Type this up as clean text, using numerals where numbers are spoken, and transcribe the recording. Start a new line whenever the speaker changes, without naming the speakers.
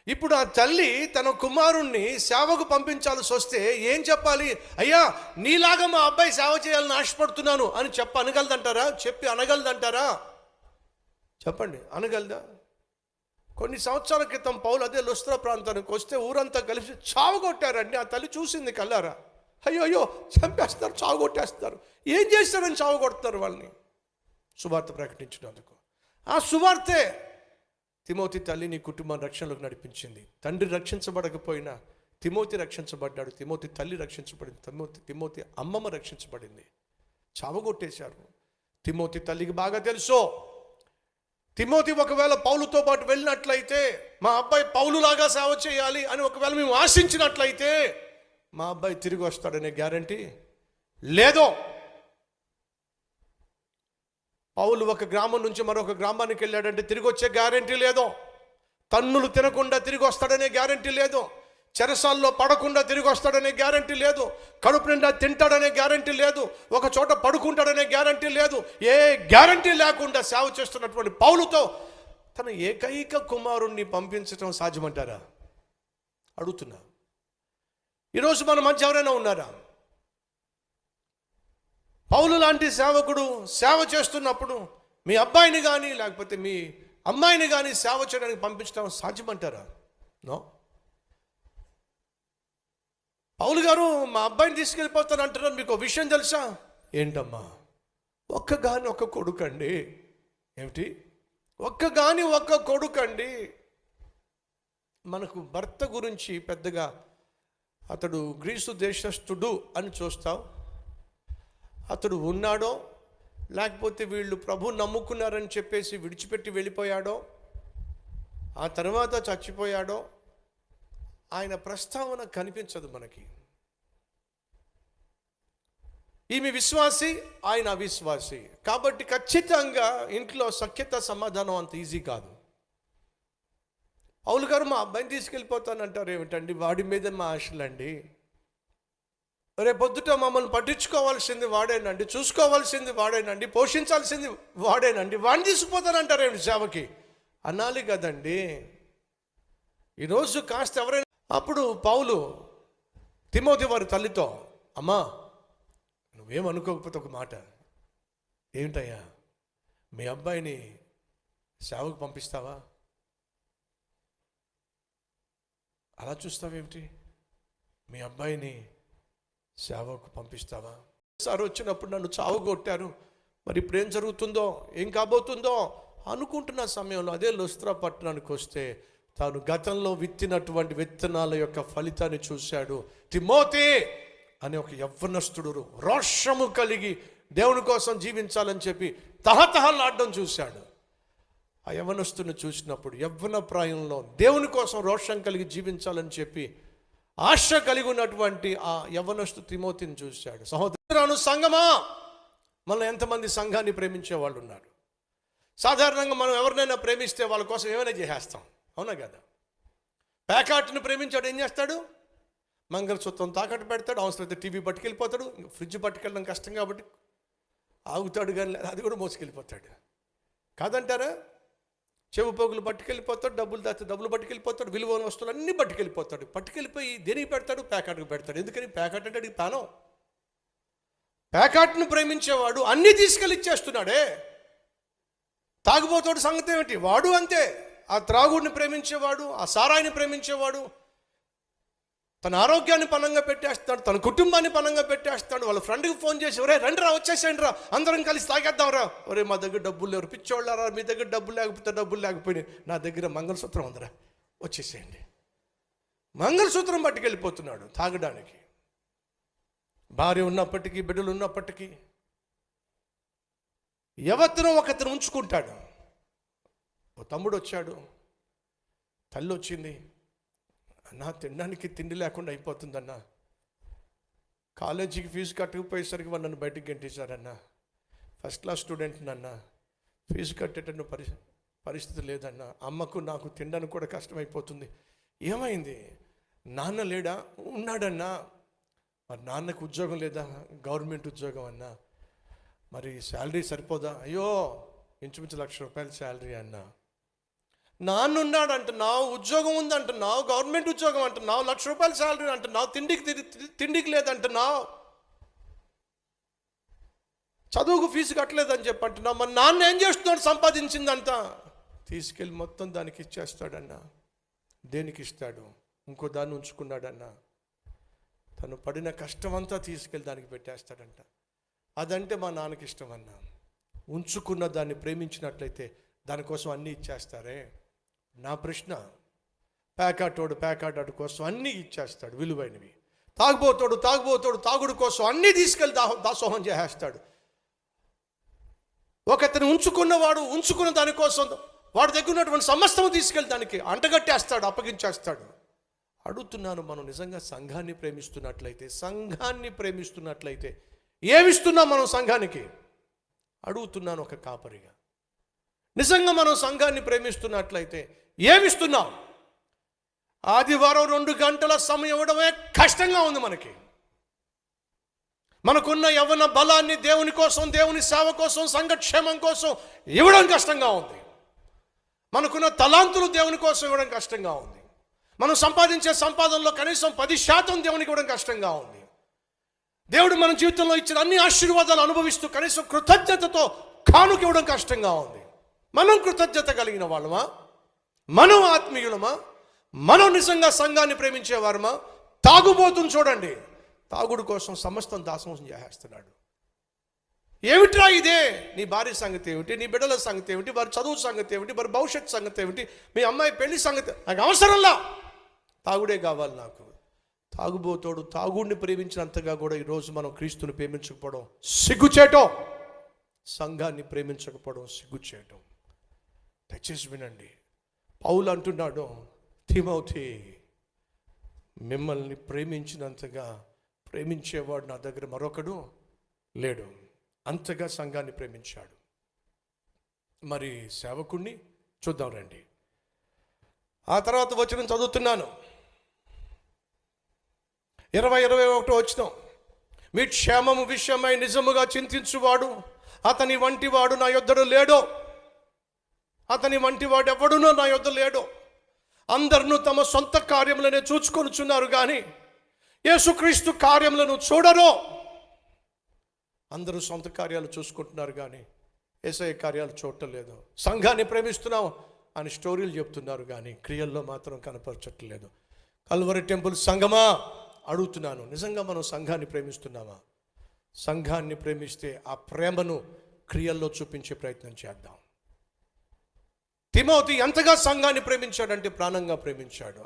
ఇప్పుడు ఆ తల్లి తన కుమారుణ్ణి సేవకు పంపించాల్సి వస్తే ఏం చెప్పాలి? అయ్యా, నీలాగా మా అబ్బాయి సేవ చేయాలని ఆశపడుతున్నాను అని అనగలదంటారా? అనగలదంటారా? చెప్పండి, అనగలదా? కొన్ని సంవత్సరాల క్రితం పౌలు అదే లుస్త్రా ప్రాంతానికి వస్తే ఊరంతా కలిసి చావగొట్టారండి. ఆ తల్లి చూసింది కల్లారా. అయ్యో చంపేస్తారు, చావగొట్టేస్తారు. ఏం చేస్తారని చావగొడతారు వాళ్ళని? సువార్త ప్రకటించినందుకు. ఆ సువార్తే తిమోతి తల్లి నీ కుటుంబాన్ని రక్షణలోకి నడిపించింది. తండ్రి రక్షించబడకపోయినా తిమోతి రక్షించబడ్డాడు. తిమోతి తల్లి రక్షించబడింది. తిమోతి అమ్మమ్మ రక్షించబడింది. చావగొట్టేశారు. తిమోతి తల్లికి బాగా తెలుసు, తిమోతి ఒకవేళ పౌలుతో పాటు వెళ్ళినట్లయితే మా అబ్బాయి పౌలులాగా సేవ చేయాలి అని ఒకవేళ మేము ఆశించినట్లయితే మా అబ్బాయి తిరిగి వస్తాడనే గ్యారంటీ లేదో. పౌలు ఒక గ్రామం నుంచి మరొక గ్రామానికి వెళ్ళాడంటే తిరిగి వచ్చే గ్యారంటీ లేదో. తన్నులు తినకుండా తిరిగి వస్తాడనే గ్యారంటీ లేదు. చెరసాల్లో పడకుండా తిరిగి వస్తాడనే గ్యారంటీ లేదు. కడుపు నిండా తింటాడనే గ్యారంటీ లేదు. ఒక చోట పడుకుంటాడనే గ్యారంటీ లేదు. ఏ గ్యారంటీ లేకుండా సేవ చేస్తున్నటువంటి పౌలుతో తన ఏకైక కుమారుణ్ణి పంపించడం సాధ్యమంటారా? అడుగుతున్నా. ఈరోజు మన మధ్య ఎవరైనా ఉన్నారా? పౌలు లాంటి సేవకుడు సేవ చేస్తున్నప్పుడు మీ అబ్బాయిని కానీ లేకపోతే మీ అమ్మాయిని కానీ సేవ చేయడానికి పంపించడం సాధ్యమంటారా? నో. పౌలు గారు మా అబ్బాయిని తీసుకెళ్ళిపోతాను అంటున్నారు. మీకు విషయం తెలుసా? ఏంటమ్మా? ఒక్కగాని ఒక్క కొడుకండి. ఏమిటి? ఒక్కగాని ఒక్క కొడుకండి. మనకు భర్త గురించి పెద్దగా అతడు గ్రీసు దేశస్థుడు అని చూస్తాం. అతడు ఉన్నాడో లేకపోతే వీళ్ళు ప్రభు నమ్ముకున్నారని చెప్పేసి విడిచిపెట్టి వెళ్ళిపోయాడో, ఆ తర్వాత చచ్చిపోయాడో, ఆయన ప్రస్తావన కనిపించదు మనకి. ఈమె విశ్వాసి, ఆయన అవిశ్వాసి. కాబట్టి ఖచ్చితంగా ఇంట్లో సఖ్యత సమాధానం అంత ఈజీ కాదు. పౌలు గారు మా అబ్బాయిని తీసుకెళ్ళిపోతానంటారు ఏమిటండి? వాడి మీద మా ఆశలండి. రేపొద్దుట మమ్మల్ని పట్టించుకోవాల్సింది వాడేనండి, చూసుకోవాల్సింది వాడేనండి, పోషించాల్సింది వాడేనండి. వాడిని తీసుకుపోతానంటారు ఏమిటి సేవకి? అనాలి కదండి. ఈరోజు కాస్త ఎవరైనా అప్పుడు పౌలు తిమోతి వారి తల్లితో, అమ్మా నువ్వేమనుకోకపోతే ఒక మాట, ఏమిటయ్యా మీ అబ్బాయిని సేవకు పంపిస్తావా? అలా చూస్తావేమిటి? మీ అబ్బాయిని సేవకు పంపిస్తావా? సార్ వచ్చినప్పుడు నన్ను చావగొట్టారు, మరి ఇప్పుడు ఏం జరుగుతుందో, ఏం కాబోతుందో అనుకుంటున్న సమయంలో అదే లుస్త్రా పట్టణానికి వస్తే తాను గతంలో విత్తినటువంటి విత్తనాల యొక్క ఫలితాన్ని చూశాడు. తిమోతి అనే ఒక యవ్వనస్తుడు రోషము కలిగి దేవుని కోసం జీవించాలని చెప్పి తహతహలాడడం చూశాడు. ఆ యవ్వనస్తుని చూసినప్పుడు యవ్వన ప్రాయంలో దేవుని కోసం రోషం కలిగి జీవించాలని చెప్పి ఆశ కలిగి ఉన్నటువంటి ఆ యవ్వనస్తు తిమోతిని చూశాడు. సహోదరులను సంఘమా, మనం ఎంతమంది సంఘాన్ని ప్రేమించే వాళ్ళు ఉన్నారు? సాధారణంగా మనం ఎవరినైనా ప్రేమిస్తే వాళ్ళ కోసం ఏమైనా చేసేస్తాం, అవునా కదా? ప్యాకాట్ని ప్రేమించాడు, ఏం చేస్తాడు? మంగళసూత్రం తాకట్టు పెడతాడు, అవసరమైతే టీవీ పట్టుకెళ్ళిపోతాడు. ఫ్రిడ్జ్ పట్టుకెళ్ళడం కష్టం కాబట్టి ఆగుతాడు, కానీ అది కూడా మోసుకెళ్ళిపోతాడు. కాదంటారా? చెవు పోగులు పట్టుకెళ్ళిపోతాడు, డబ్బులు దాస్తే డబ్బులు పట్టుకెళ్ళిపోతాడు, విలువైన వస్తువులు అన్నీ పట్టుకెళ్ళిపోతాడు. పట్టుకెళ్ళిపోయి దేనికి పెడతాడు? ప్యాకెట్కి పెడతాడు. ఎందుకని? ప్యాకెట్ అంటే అడిగి పానం. ప్యాకెట్ను ప్రేమించేవాడు అన్నీ తీసుకెళ్ళి ఇచ్చేస్తున్నాడే. తాగుబోతాడు సంగతి ఏమిటి? వాడు అంతే. ఆ త్రాగుడిని ప్రేమించేవాడు, ఆ సారాయిని ప్రేమించేవాడు తన ఆరోగ్యాన్ని పణంగా పెట్టేస్తాడు, తన కుటుంబాన్ని పణంగా పెట్టేస్తాడు. వాళ్ళ ఫ్రెండ్కి ఫోన్ చేసి, ఒరే రండిరా, వచ్చేసేయండి రా, అందరం కలిసి తాగేద్దాంరా. ఒరే మా దగ్గర డబ్బులు లేవు, పిచ్చోళ్ళారా, మీ దగ్గర డబ్బులు లేకపోయినాయి, నా దగ్గర మంగళసూత్రం ఉందిరా, వచ్చేసేయండి. మంగళసూత్రం పట్టుకెళ్ళిపోతున్నాడు తాగడానికి. భార్య ఉన్నప్పటికీ, బిడ్డలు ఉన్నప్పటికీ ఎవరినో ఒకతను ఉంచుకుంటాడు. ఓ తమ్ముడు వచ్చాడు, తల్లి వచ్చింది, అన్నా తినడానికి తిండి లేకుండా అయిపోతుందన్నా, కాలేజీకి ఫీజు కట్టకపోయేసరికి వాళ్ళు నన్ను బయటికి గెంటేశారన్నా, ఫస్ట్ క్లాస్ స్టూడెంట్ నన్నా, ఫీజు కట్టేటట్టు పరిస్థితి లేదన్నా, అమ్మకు నాకు తినడానికి కూడా కష్టమైపోతుంది. ఏమైంది? నాన్న లేడా? ఉన్నాడన్నా. మరి నాన్నకు ఉద్యోగం లేదా? గవర్నమెంట్ ఉద్యోగం అన్నా. మరి శాలరీ సరిపోదా? అయ్యో ఇంచుమించు ₹1,00,000 శాలరీ అన్నా. నాన్న ఉన్నాడు అంటున్నావు, ఉద్యోగం ఉంది అంటున్నావు, గవర్నమెంట్ ఉద్యోగం అంటున్నావు, ₹1,00,000 శాలరీ అంటున్నావు, తిండికి లేదంటున్నావు, చదువుకు ఫీజు కట్టలేదని చెప్పి అంటున్నావు. మరి నాన్న ఏం చేస్తున్నాడు? సంపాదించిందంతా తీసుకెళ్ళి మొత్తం దానికి ఇచ్చేస్తాడన్నా. దేనికి ఇస్తాడు? ఇంకో దాన్ని ఉంచుకున్నాడన్నా. తను పడిన కష్టమంతా తీసుకెళ్ళి దానికి పెట్టేస్తాడంట. అదంటే మా నాన్నకి ఇష్టం అన్నా. ఉంచుకున్న దాన్ని ప్రేమించినట్లయితే దానికోసం అన్నీ ఇచ్చేస్తారే. నా ప్రశ్న, ప్యాకాటోడు కోసం అన్నీ ఇచ్చేస్తాడు విలువైనవి. తాగుబోతోడు తాగుడు కోసం అన్నీ తీసుకెళ్ళి దాసోహం చేసేస్తాడు. ఒకతను ఉంచుకున్న దానికోసం వాడి దగ్గర ఉన్నటువంటి సమస్తము తీసుకెళ్ళి దానికి అంటగట్టేస్తాడు, అప్పగించేస్తాడు. అడుగుతున్నాను, మనం నిజంగా సంఘాన్ని ప్రేమిస్తున్నట్లయితే ఏమిస్తున్నాం మనం సంఘానికి? అడుగుతున్నాను ఒక కాపరిగా. నిజంగా మనం సంఘాన్ని ప్రేమిస్తున్నట్లయితే ఏమిస్తున్నాం? ఆదివారం 2 గంటల సమయం ఇవ్వడమే కష్టంగా ఉంది మనకి. మనకున్న యవ్వన బలాన్ని దేవుని కోసం, దేవుని సేవ కోసం, సంఘక్షేమం కోసం ఇవ్వడం కష్టంగా ఉంది. మనకున్న తలాంతులు దేవుని కోసం ఇవ్వడం కష్టంగా ఉంది. మనం సంపాదించే సంపాదనలో కనీసం 10% దేవునికి ఇవ్వడం కష్టంగా ఉంది. దేవుడు మన జీవితంలో ఇచ్చిన అన్ని ఆశీర్వాదాలు అనుభవిస్తూ కనీసం కృతజ్ఞతతో కానుక ఇవ్వడం కష్టంగా ఉంది. మనం కృతజ్ఞత కలిగిన వాళ్ళమా? మనం ఆత్మీయులమా? మనం నిజంగా సంఘాన్ని ప్రేమించేవారమా? తాగుబోతుని చూడండి, తాగుడు కోసం సమస్తం దాసోహం చేసేస్తున్నాడు. ఏమిట్రా ఇదే? నీ భార్య సంగతి ఏమిటి? నీ బిడ్డల సంగతి ఏమిటి? వారి చదువు సంగతి ఏమిటి? వారి భవిష్యత్ సంగతి ఏమిటి? మీ అమ్మాయి పెళ్లి సంగతి నాకు అవసరంలా, తాగుడే కావాలి నాకు. తాగుబోతోడు తాగుడిని ప్రేమించినంతగా కూడా ఈరోజు మనం క్రీస్తుని ప్రేమించకపోవడం సిగ్గుచేయటం, సంఘాన్ని ప్రేమించకపోవడం సిగ్గుచేయటం. దయచేసి వినండి, పౌలు అంటున్నాడు, తిమోతి, మిమ్మల్ని ప్రేమించినంతగా ప్రేమించేవాడు నా దగ్గర మరొకడు లేడు. అంతగా సంఘాన్ని ప్రేమించాడు. మరి సేవకుణ్ణి చూద్దాం రండి. ఆ తర్వాత వచనం చదువుతున్నాను, 20-21 వచనం. మీ క్షేమము విషయమై నిజముగా చింతించువాడు అతని వంటివాడు నా యొద్దడు లేడో. అతని వంటివాడు ఎవడునో నా యొద్ద లేడో. అందరూ తమ సొంత కార్యములనే చూచుకొనుచున్నారు కానీ యేసుక్రీస్తు కార్యములను చూడరు. అందరూ సొంత కార్యాలు చూసుకుంటున్నారు కానీ యేసయ్య కార్యాలు చూడటం లేదు. సంఘాన్ని ప్రేమిస్తున్నాం అని స్టోరీలు చెప్తున్నారు కానీ క్రియల్లో మాత్రం కనపరచట్లేదు. కల్వరి టెంపుల్ సంఘమా అడుగుతున్నాను, నిజంగా మనం సంఘాన్ని ప్రేమిస్తున్నామా? సంఘాన్ని ప్రేమిస్తే ఆ ప్రేమను క్రియల్లో చూపించే ప్రయత్నం చేద్దాం. తిమోతి ఎంతగా సంఘాన్ని ప్రేమించాడంటే ప్రాణంగా ప్రేమించాడు.